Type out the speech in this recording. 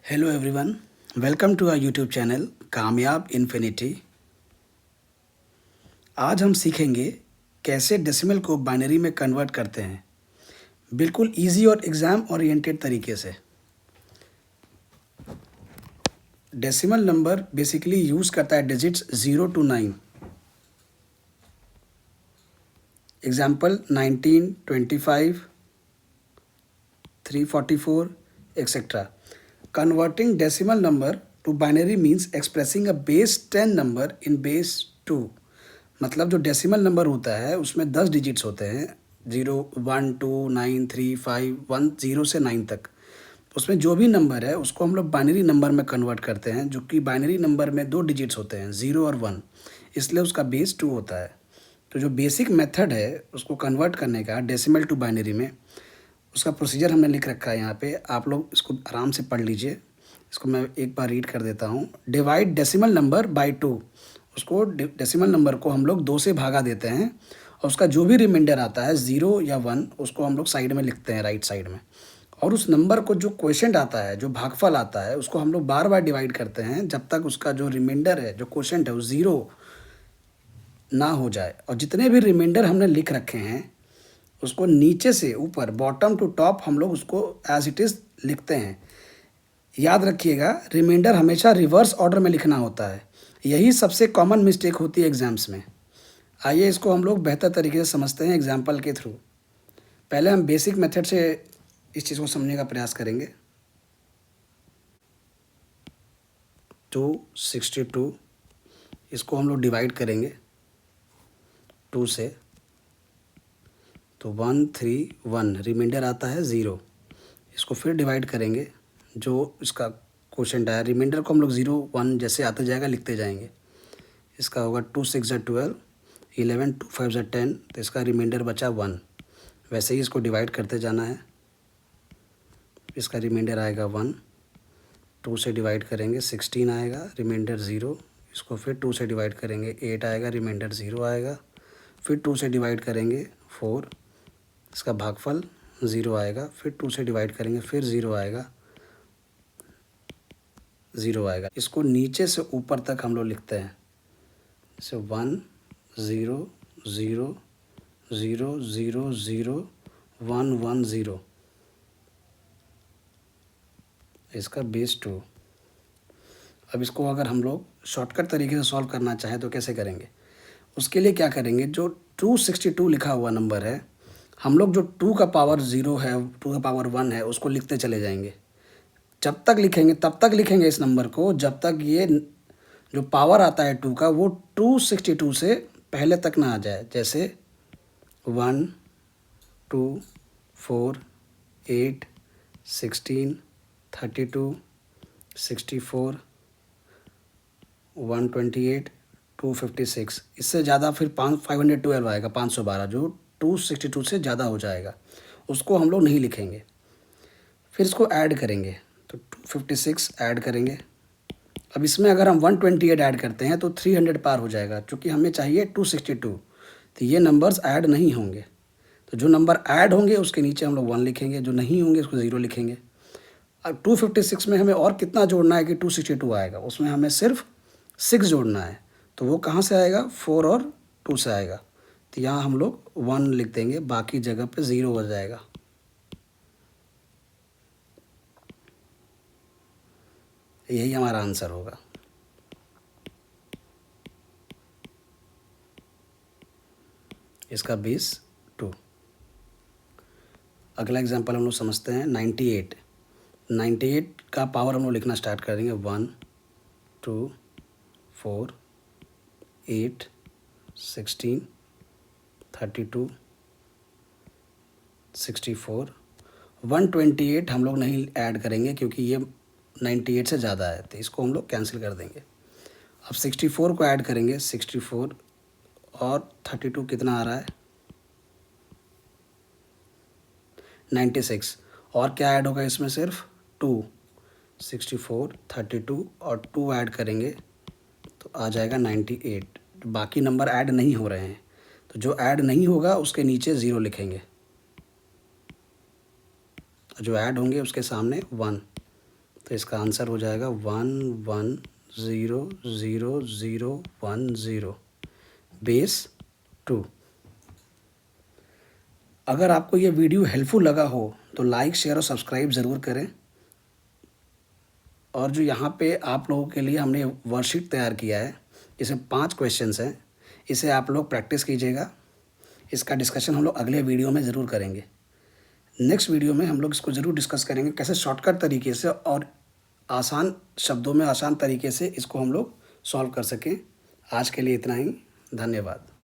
Hello everyone, welcome to our YouTube channel Kamyab Infinity. आज हम सीखेंगे कैसे डेसिमल को बाइनरी में कन्वर्ट करते हैं, बिल्कुल इजी और एग्ज़ाम ओरिएंटेड तरीके से। डेसिमल नंबर बेसिकली यूज़ करता है digits 0 to 9। Example 19, 25, 344 etcetera. Converting decimal number to binary means expressing a base 10 number in base 2। मतलब जो डेसिमल नंबर होता है उसमें 10 डिजिट्स होते हैं, 0, 1, 2, 9, 3, 5, 1, 0 से 9 तक। उसमें जो भी नंबर है उसको हम लोग बाइनरी नंबर में कन्वर्ट करते हैं, जो कि बाइनरी नंबर में 2 डिजिट्स होते हैं, 0 और 1, इसलिए उसका बेस 2 होता है। तो जो बेसिक मेथड है उसको कन्वर्ट करने का डेसिमल टू बाइनरी में, उसका प्रोसीजर हमने लिख रखा है यहाँ पे। आप लोग इसको आराम से पढ़ लीजिए। इसको मैं एक बार रीड कर देता हूँ। Divide decimal number by 2। उसको डेसिमल नंबर को हम लोग 2 से भागा देते हैं और उसका जो भी रिमाइंडर आता है 0 या 1 उसको हम लोग साइड में लिखते हैं, राइट साइड में। और उस नंबर को जो क्वोशेंट आता है, जो भागफल आता है, उसको हम लोग बार बार डिवाइड करते हैं जब तक उसका जो रिमाइंडर है, जो क्वोशेंट है, वो 0 ना हो जाए। और जितने भी रिमाइंडर हमने लिख रखे हैं उसको नीचे से ऊपर, बॉटम टू टॉप, हम लोग उसको एज इट इज़ लिखते हैं। याद रखिएगा, रिमाइंडर हमेशा रिवर्स ऑर्डर में लिखना होता है। यही सबसे कॉमन मिस्टेक होती है एग्जाम्स में। आइए इसको हम लोग बेहतर तरीके से समझते हैं एग्जाम्पल के थ्रू। पहले हम बेसिक मेथड से इस चीज़ को समझने का प्रयास करेंगे। 262 इसको हम लोग डिवाइड करेंगे 2 से, तो 131 रिमाइंडर आता है 0। इसको फिर डिवाइड करेंगे, जो इसका क्वोशेंट आया, रिमाइंडर को हम लोग 0, 1 जैसे आते जाएगा लिखते जाएंगे। इसका होगा 2 6 12, 11 2 5 10, तो इसका रिमाइंडर बचा 1। वैसे ही इसको डिवाइड करते जाना है। इसका रिमाइंडर आएगा 1। 2 से डिवाइड करेंगे 16 आएगा, रिमाइंडर 0। इसको फिर 2 से डिवाइड करेंगे 8 आएगा, रिमाइंडर 0 आएगा। फिर 2 से डिवाइड करेंगे 4, इसका भागफल 0 आएगा। फिर 2 से डिवाइड करेंगे, फिर 0 आएगा, 0 आएगा। इसको नीचे से ऊपर तक हम लोग लिखते हैं, जैसे 1 0 0 0 0 0 1 1 0, इसका बेस 2। अब इसको अगर हम लोग शॉर्टकट तरीके से सॉल्व करना चाहें तो कैसे करेंगे? उसके लिए क्या करेंगे, जो 262 लिखा हुआ नंबर है, हम लोग जो 2 का पावर 0 है, 2 का पावर 1 है, उसको लिखते चले जाएंगे। जब तक लिखेंगे तब तक लिखेंगे इस नंबर को, जब तक ये जो पावर आता है 2 का वो 262 से पहले तक ना आ जाए। जैसे 1 2 4 8 16 32 64 128 256। इससे ज़्यादा फिर 512 आएगा, 512, जो 262 से ज़्यादा हो जाएगा, उसको हम लोग नहीं लिखेंगे। फिर इसको ऐड करेंगे, तो 256 ऐड करेंगे। अब इसमें अगर हम 128 ऐड करते हैं तो 300 पार हो जाएगा, क्योंकि हमें चाहिए 262, तो ये नंबर्स ऐड नहीं होंगे। तो जो नंबर ऐड होंगे उसके नीचे हम लोग 1 लिखेंगे, जो नहीं होंगे उसको 0 लिखेंगे। अब 256 में हमें और कितना जोड़ना है कि 262 आएगा, उसमें हमें सिर्फ 6 जोड़ना है। तो वो कहाँ से आएगा? 4 और 2 से आएगा। तो यहाँ हम लोग 1 लिख देंगे, बाकी जगह पे 0 हो जाएगा। यही हमारा आंसर होगा। इसका बेस 2। अगला एग्जांपल हम लोग समझते हैं 98। 98 का पावर हम लोग लिखना स्टार्ट करेंगे, 1 2 4 8 16 32 64 128 हम लोग नहीं ऐड करेंगे क्योंकि ये 98 से ज़्यादा है, तो इसको हम लोग कैंसिल कर देंगे। अब 64 को ऐड करेंगे, 64 और 32 कितना आ रहा है? 96। और क्या ऐड होगा इसमें? सिर्फ 2। 64 32 और 2 ऐड करेंगे तो आ जाएगा 98। बाकी नंबर ऐड नहीं हो रहे हैं, तो जो ऐड नहीं होगा उसके नीचे 0 लिखेंगे, जो ऐड होंगे उसके सामने 1। तो इसका आंसर हो जाएगा 11000010 बेस 2। अगर आपको ये वीडियो हेल्पफुल लगा हो तो लाइक, शेयर और सब्सक्राइब ज़रूर करें। और जो यहाँ पे आप लोगों के लिए हमने वर्कशीट तैयार किया है, इसमें 5 क्वेश्चंस हैं, इसे आप लोग प्रैक्टिस कीजिएगा। इसका डिस्कशन हम लोग अगले वीडियो में ज़रूर करेंगे। नेक्स्ट वीडियो में हम लोग इसको ज़रूर डिस्कस करेंगे कैसे शॉर्टकट तरीके से और आसान शब्दों में आसान तरीके से इसको हम लोग सॉल्व कर सकें। आज के लिए इतना ही, धन्यवाद।